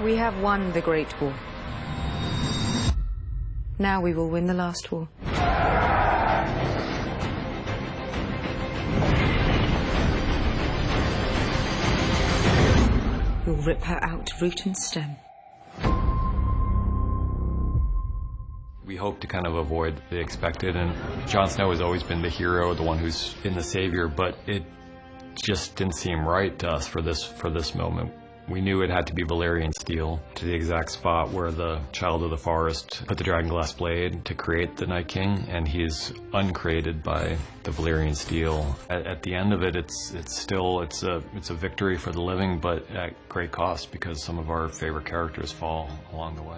We have won the Great War. Now we will win the last war. We'll rip her out root and stem. We hope to kind of avoid the expected, and Jon Snow has always been the hero, the one who's been the savior, but it just didn't seem right to us for this moment. We knew it had to be Valyrian steel, to the exact spot where the Child of the Forest put the Dragonglass blade to create the Night King, and he's uncreated by the Valyrian steel. At the end of it, it's a victory for the living, but at great cost, because some of our favorite characters fall along the way.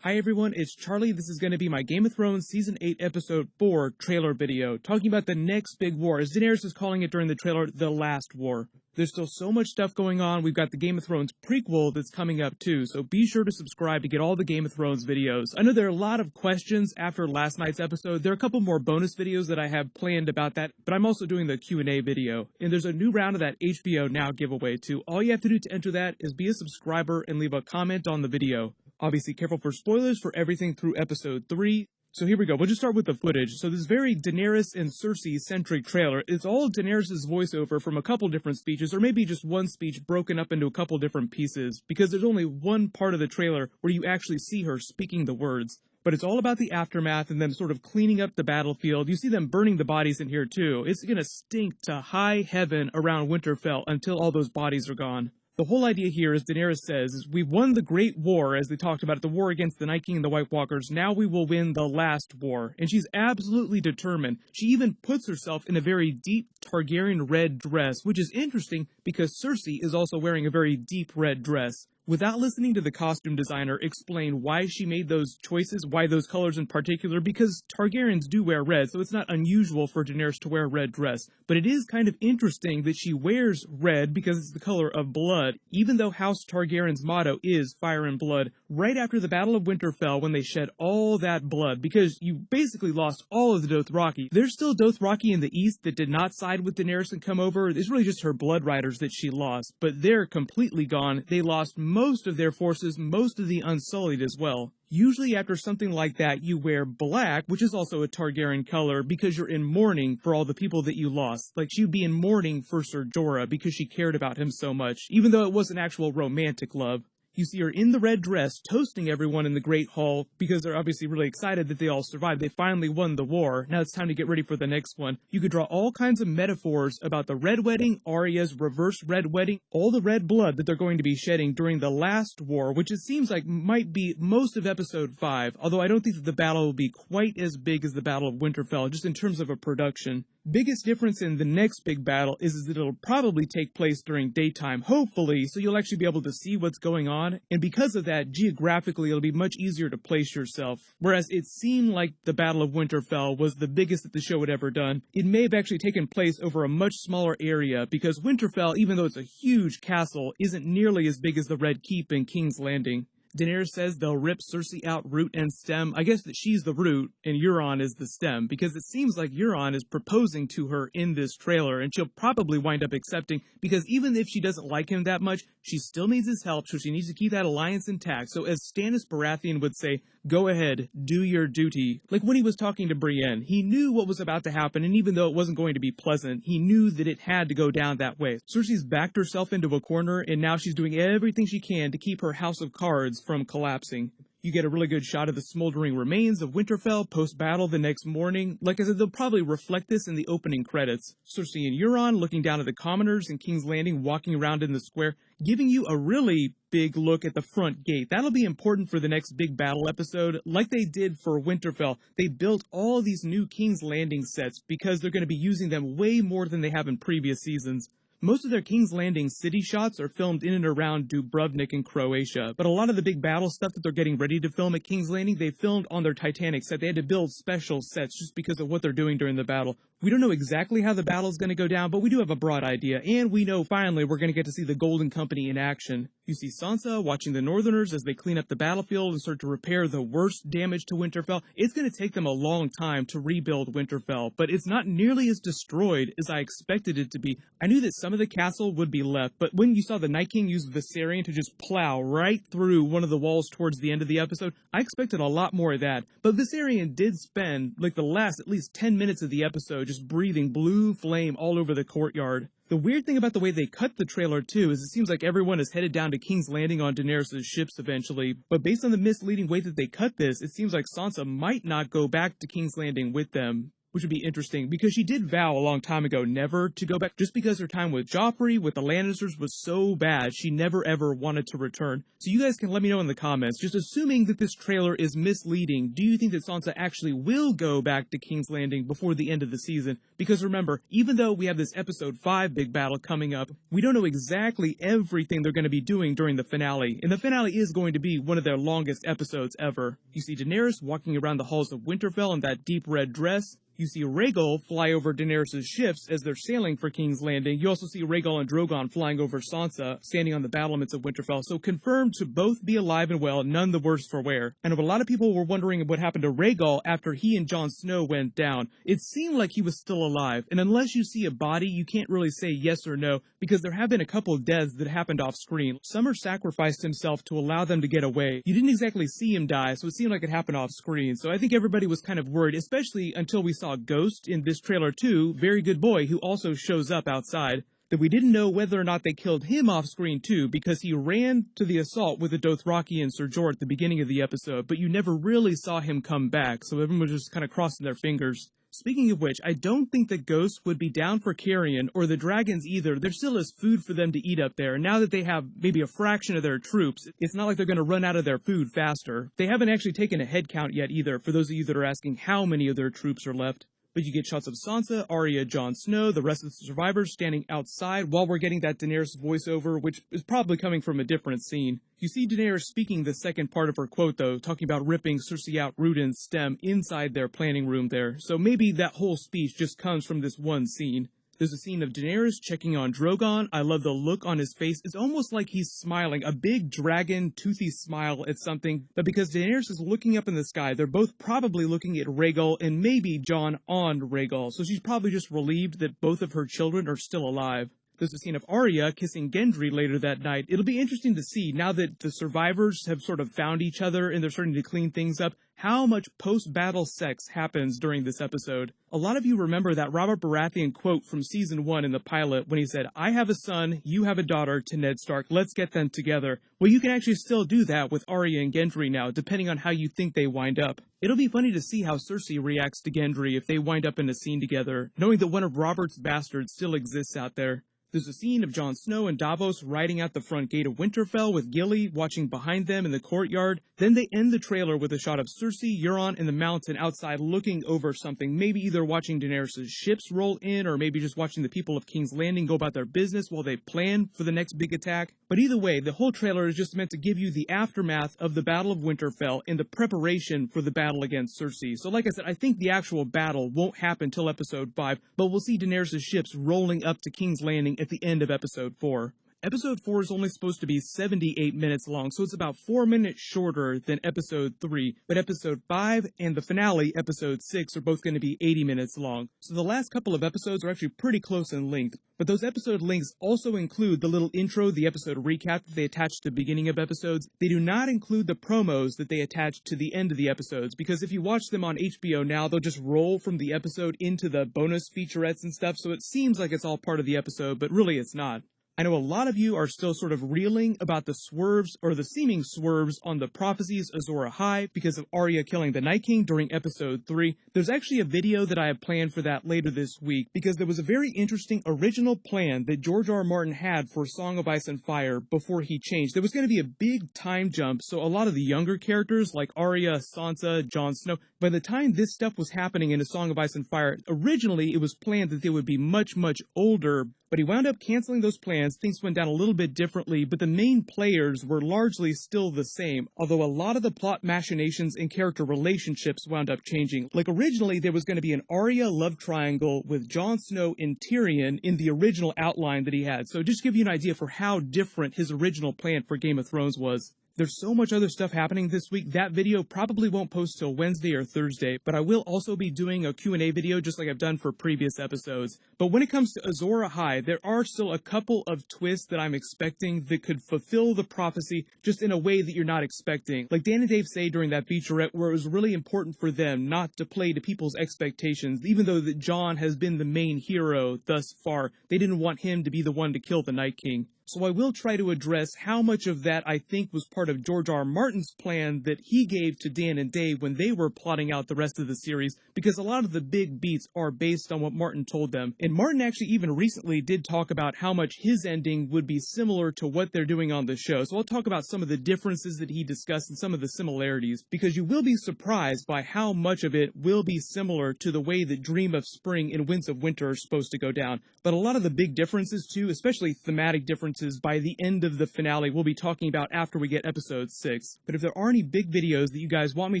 Hi everyone, it's Charlie. This is going to be my Game of Thrones Season 8 Episode 4 trailer video, talking about the next big war, as Daenerys is calling it during the trailer, the last war. There's still so much stuff going on. We've got the Game of Thrones prequel that's coming up too, so be sure to subscribe to get all the Game of Thrones videos. I know there are a lot of questions after last night's episode. There are a couple more bonus videos that I have planned about that, but I'm also doing the Q&A video. And there's a new round of that HBO Now giveaway too. All you have to do to enter that is be a subscriber and leave a comment on the video. Obviously, careful for spoilers for everything through episode 3. So here we go. We'll just start with the footage. So this very Daenerys and Cersei-centric trailer. It's all Daenerys' voiceover from a couple different speeches, or maybe just one speech broken up into a couple different pieces, because there's only one part of the trailer where you actually see her speaking the words. But it's all about the aftermath and them sort of cleaning up the battlefield. You see them burning the bodies in here too. It's gonna stink to high heaven around Winterfell until all those bodies are gone. The whole idea here, as Daenerys says, is we've won the Great War, as they talked about it, the war against the Night King and the White Walkers. Now we will win the last war. And she's absolutely determined. She even puts herself in a very deep Targaryen red dress, which is interesting because Cersei is also wearing a very deep red dress. Without listening to the costume designer explain why she made those choices, why those colors in particular, because Targaryens do wear red, so it's not unusual for Daenerys to wear a red dress. But it is kind of interesting that she wears red because it's the color of blood, even though House Targaryen's motto is fire and blood, right after the Battle of Winterfell when they shed all that blood, because you basically lost all of the Dothraki. There's still Dothraki in the east that did not side with Daenerys and come over. It's really just her blood riders that she lost, but they're completely gone. They lost most of their forces, most of the Unsullied as well. Usually after something like that, you wear black, which is also a Targaryen color, because you're in mourning for all the people that you lost. Like, she'd be in mourning for Ser Jorah because she cared about him so much, even though it wasn't actual romantic love. You see her in the red dress, toasting everyone in the Great Hall, because they're obviously really excited that they all survived. They finally won the war. Now it's time to get ready for the next one. You could draw all kinds of metaphors about the Red Wedding, Arya's reverse Red Wedding, all the red blood that they're going to be shedding during the last war, which it seems like might be most of Episode 5, although I don't think that the battle will be quite as big as the Battle of Winterfell, just in terms of a production. Biggest difference in the next big battle is that it'll probably take place during daytime, hopefully, so you'll actually be able to see what's going on, and because of that, geographically it'll be much easier to place yourself. Whereas it seemed like the Battle of Winterfell was the biggest that the show had ever done, it may have actually taken place over a much smaller area, because Winterfell, even though it's a huge castle, isn't nearly as big as the Red Keep and King's Landing. Daenerys says they'll rip Cersei out root and stem. I guess that she's the root and Euron is the stem, because it seems like Euron is proposing to her in this trailer, and she'll probably wind up accepting, because even if she doesn't like him that much, she still needs his help, so she needs to keep that alliance intact. So as Stannis Baratheon would say, go ahead, do your duty. Like when he was talking to Brienne, he knew what was about to happen, and even though it wasn't going to be pleasant, he knew that it had to go down that way. Cersei's backed herself into a corner, and now she's doing everything she can to keep her house of cards from collapsing. You get a really good shot of the smoldering remains of Winterfell post-battle the next morning. Like I said, they'll probably reflect this in the opening credits. Cersei and Euron looking down at the commoners in King's Landing, walking around in the square, giving you a really big look at the front gate. That'll be important for the next big battle episode. Like they did for Winterfell, they built all these new King's Landing sets because they're going to be using them way more than they have in previous seasons. Most of their King's Landing city shots are filmed in and around Dubrovnik in Croatia, but a lot of the big battle stuff that they're getting ready to film at King's Landing, they filmed on their Titanic set. They had to build special sets just because of what they're doing during the battle, We don't know exactly how the battle is going to go down, but we do have a broad idea, and we know finally we're going to get to see the Golden Company in action. You see Sansa watching the Northerners as they clean up the battlefield and start to repair the worst damage to Winterfell. It's going to take them a long time to rebuild Winterfell, but it's not nearly as destroyed as I expected it to be. I knew that some of the castle would be left, but when you saw the Night King use Viserion to just plow right through one of the walls towards the end of the episode, I expected a lot more of that. But Viserion did spend like the last at least 10 minutes of the episode just breathing blue flame all over the courtyard. The weird thing about the way they cut the trailer, too, is it seems like everyone is headed down to King's Landing on Daenerys' ships eventually, but based on the misleading way that they cut this, it seems like Sansa might not go back to King's Landing with them, which would be interesting, because she did vow a long time ago never to go back, just because her time with Joffrey, with the Lannisters, was so bad, she never ever wanted to return. So you guys can let me know in the comments, just assuming that this trailer is misleading, do you think that Sansa actually will go back to King's Landing before the end of the season? Because remember, even though we have this episode 5 big battle coming up, we don't know exactly everything they're going to be doing during the finale, and the finale is going to be one of their longest episodes ever. You see Daenerys walking around the halls of Winterfell in that deep red dress. You see Rhaegal fly over Daenerys' ships as they're sailing for King's Landing. You also see Rhaegal and Drogon flying over Sansa, standing on the battlements of Winterfell. So confirmed to both be alive and well, none the worse for wear. I know a lot of people were wondering what happened to Rhaegal after he and Jon Snow went down. It seemed like he was still alive, and unless you see a body, you can't really say yes or no, because there have been a couple of deaths that happened off screen. Summer sacrificed himself to allow them to get away. You didn't exactly see him die, so it seemed like it happened off screen. So I think everybody was kind of worried, especially until we saw Ghost in this trailer too, very good boy, who also shows up outside, that we didn't know whether or not they killed him off screen too, because he ran to the assault with the Dothraki and Ser Jorah at the beginning of the episode, but you never really saw him come back, so everyone was just kind of crossing their fingers. Speaking of which, I don't think that Ghost would be down for Carrion or the dragons either. There still is food for them to eat up there. Now that they have maybe a fraction of their troops, it's not like they're going to run out of their food faster. They haven't actually taken a head count yet either, for those of you that are asking how many of their troops are left. But you get shots of Sansa, Arya, Jon Snow, the rest of the survivors standing outside while we're getting that Daenerys voiceover, which is probably coming from a different scene. You see Daenerys speaking the second part of her quote, though, talking about ripping Cersei out root and stem inside their planning room there. So maybe that whole speech just comes from this one scene. There's a scene of Daenerys checking on Drogon. I love the look on his face. It's almost like he's smiling, a big dragon, toothy smile at something. But because Daenerys is looking up in the sky, they're both probably looking at Rhaegal and maybe Jon on Rhaegal. So she's probably just relieved that both of her children are still alive. There's a scene of Arya kissing Gendry later that night. It'll be interesting to see, now that the survivors have sort of found each other and they're starting to clean things up, how much post-battle sex happens during this episode. A lot of you remember that Robert Baratheon quote from season 1 in the pilot when he said, "I have a son, you have a daughter," to Ned Stark, let's get them together. Well, you can actually still do that with Arya and Gendry now, depending on how you think they wind up. It'll be funny to see how Cersei reacts to Gendry if they wind up in a scene together, knowing that one of Robert's bastards still exists out there. There's a scene of Jon Snow and Davos riding out the front gate of Winterfell with Gilly watching behind them in the courtyard. Then they end the trailer with a shot of Cersei, Euron, and the Mountain outside looking over something, maybe either watching Daenerys' ships roll in, or maybe just watching the people of King's Landing go about their business while they plan for the next big attack. But either way, the whole trailer is just meant to give you the aftermath of the Battle of Winterfell and the preparation for the battle against Cersei. So like I said, I think the actual battle won't happen till episode 5, but we'll see Daenerys' ships rolling up to King's Landing at the end of episode 4. Episode 4 is only supposed to be 78 minutes long, so it's about 4 minutes shorter than episode 3, but episode 5 and the finale, episode 6, are both going to be 80 minutes long. So the last couple of episodes are actually pretty close in length, but those episode links also include the little intro, the episode recap that they attach to the beginning of episodes. They do not include the promos that they attach to the end of the episodes, because if you watch them on HBO now, they'll just roll from the episode into the bonus featurettes and stuff, so it seems like it's all part of the episode, but really it's not. I know a lot of you are still sort of reeling about the swerves, or the seeming swerves, on the prophecies Azor Ahai because of Arya killing the Night King during episode 3. There's actually a video that I have planned for that later this week, because there was a very interesting original plan that George R. R. Martin had for Song of Ice and Fire before he changed. There was going to be a big time jump, so a lot of the younger characters like Arya, Sansa, Jon Snow, by the time this stuff was happening in A Song of Ice and Fire, originally it was planned that they would be much, much older, but he wound up canceling those plans plans, things went down a little bit differently, but the main players were largely still the same, although a lot of the plot machinations and character relationships wound up changing. Like originally, there was going to be an Arya love triangle with Jon Snow and Tyrion in the original outline that he had. So just to give you an idea for how different his original plan for Game of Thrones was. There's so much other stuff happening this week. That video probably won't post till Wednesday or Thursday, but I will also be doing a Q&A video just like I've done for previous episodes. But when it comes to Azor Ahai, there are still a couple of twists that I'm expecting that could fulfill the prophecy just in a way that you're not expecting. Like Dan and Dave say during that featurette where it was really important for them not to play to people's expectations, even though that Jon has been the main hero thus far. They didn't want him to be the one to kill the Night King. So I will try to address how much of that I think was part of George R. R. Martin's plan that he gave to Dan and Dave when they were plotting out the rest of the series, because a lot of the big beats are based on what Martin told them. And Martin actually even recently did talk about how much his ending would be similar to what they're doing on the show. So I'll talk about some of the differences that he discussed and some of the similarities, because you will be surprised by how much of it will be similar to the way that Dream of Spring and Winds of Winter are supposed to go down. But a lot of the big differences too, especially thematic differences, by the end of the finale we'll be talking about after we get episode 6. But if there are any big videos that you guys want me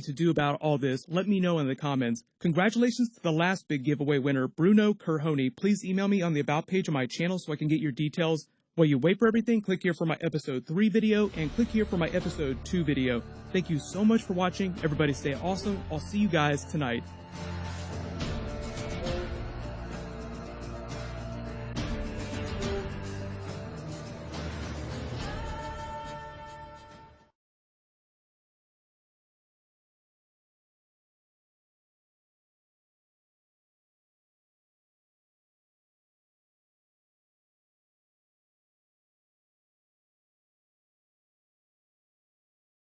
to do about all this, let me know in the comments. Congratulations to the last big giveaway winner, Bruno Kerhoney. Please email me on the About page on my channel so I can get your details. While you wait for everything, click here for my episode 3 video and click here for my episode 2 video. Thank you so much for watching. Everybody stay awesome. I'll see you guys tonight.